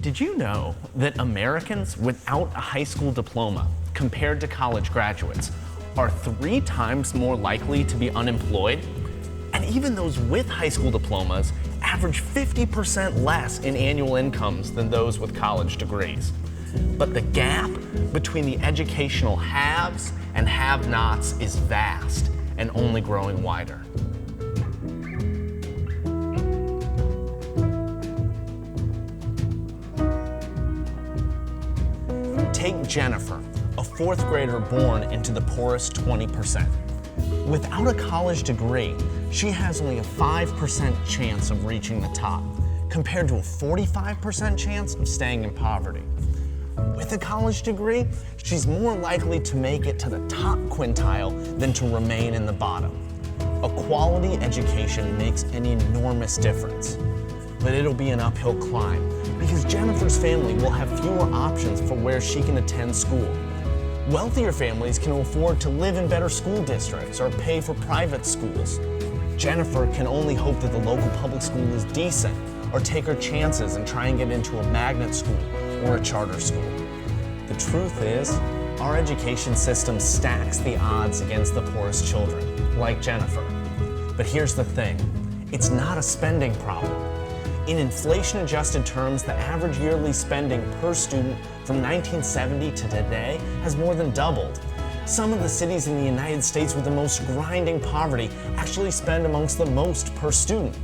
Did you know that Americans without a high school diploma, compared to college graduates, are 3 times more likely to be unemployed? And even those with high school diplomas average 50% less in annual incomes than those with college degrees. But the gap between the educational haves and have-nots is vast and only growing wider. Take Jennifer, a 4th grader born into the poorest 20%. Without a college degree, she has only a 5% chance of reaching the top, compared to a 45% chance of staying in poverty. With a college degree, she's more likely to make it to the top quintile than to remain in the bottom. A quality education makes an enormous difference. But it'll be an uphill climb because Jennifer's family will have fewer options for where she can attend school. Wealthier families can afford to live in better school districts or pay for private schools. Jennifer can only hope that the local public school is decent or take her chances and try and get into a magnet school or a charter school. The truth is, our education system stacks the odds against the poorest children, like Jennifer. But here's the thing, it's not a spending problem. In inflation-adjusted terms, the average yearly spending per student from 1970 to today has more than doubled. Some of the cities in the United States with the most grinding poverty actually spend amongst the most per student.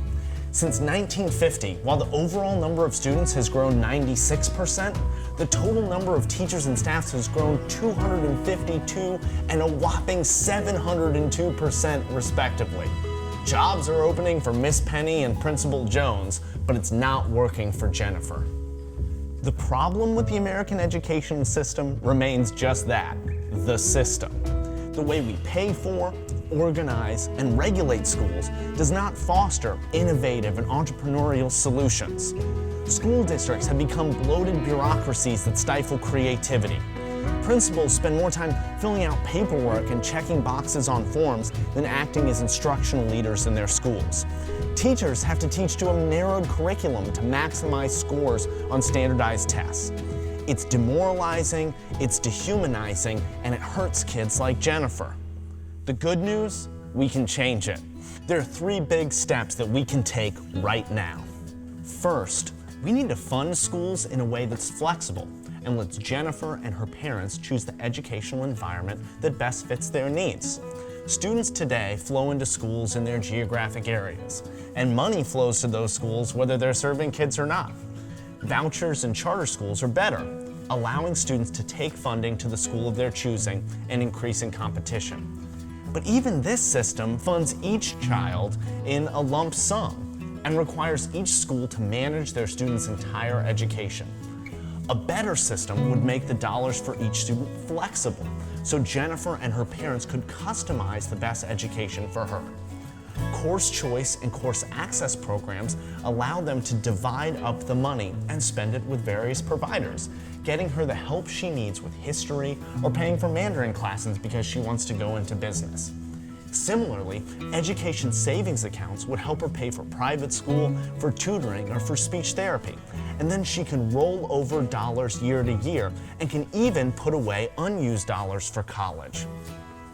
Since 1950, while the overall number of students has grown 96%, the total number of teachers and staffs has grown 252 and a whopping 702% respectively. Jobs are opening for Miss Penny and Principal Jones, but it's not working for Jennifer. The problem with the American education system remains just that, the system. The way we pay for, organize, and regulate schools does not foster innovative and entrepreneurial solutions. School districts have become bloated bureaucracies that stifle creativity. Principals spend more time filling out paperwork and checking boxes on forms than acting as instructional leaders in their schools. Teachers have to teach to a narrowed curriculum to maximize scores on standardized tests. It's demoralizing, it's dehumanizing, and it hurts kids like Jennifer. The good news? We can change it. There are 3 big steps that we can take right now. First, we need to fund schools in a way that's flexible and lets Jennifer and her parents choose the educational environment that best fits their needs. Students today flow into schools in their geographic areas, and money flows to those schools whether they're serving kids or not. Vouchers and charter schools are better, allowing students to take funding to the school of their choosing and increasing competition. But even this system funds each child in a lump sum and requires each school to manage their students' entire education. A better system would make the dollars for each student flexible, so Jennifer and her parents could customize the best education for her. Course choice and course access programs allow them to divide up the money and spend it with various providers, getting her the help she needs with history or paying for Mandarin classes because she wants to go into business. Similarly, education savings accounts would help her pay for private school, for tutoring, or for speech therapy. And then she can roll over dollars year to year and can even put away unused dollars for college.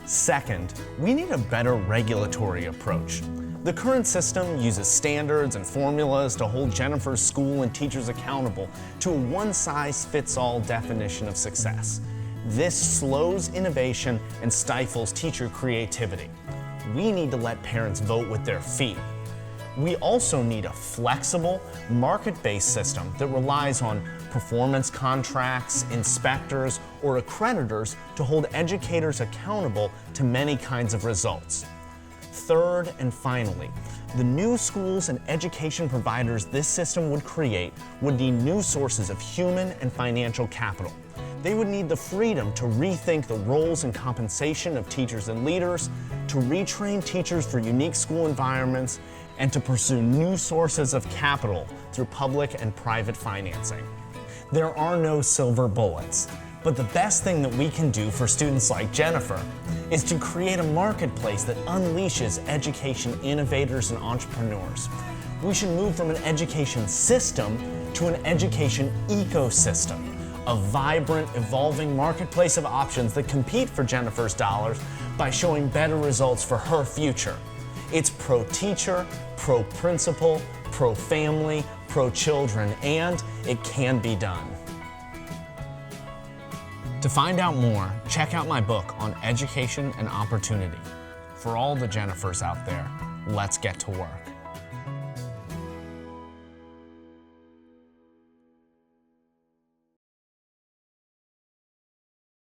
Second, we need a better regulatory approach. The current system uses standards and formulas to hold Jennifer's school and teachers accountable to a one-size-fits-all definition of success. This slows innovation and stifles teacher creativity. We need to let parents vote with their feet. We also need a flexible, market-based system that relies on performance contracts, inspectors, or accreditors to hold educators accountable to many kinds of results. Third and finally, the new schools and education providers this system would create would need new sources of human and financial capital. They would need the freedom to rethink the roles and compensation of teachers and leaders, to retrain teachers for unique school environments, and to pursue new sources of capital through public and private financing. There are no silver bullets, but the best thing that we can do for students like Jennifer is to create a marketplace that unleashes education innovators and entrepreneurs. We should move from an education system to an education ecosystem, a vibrant, evolving marketplace of options that compete for Jennifer's dollars by showing better results for her future. It's pro-teacher, pro-principal, pro-family, pro-children, and it can be done. To find out more, check out my book on education and opportunity. For all the Jennifers out there, let's get to work.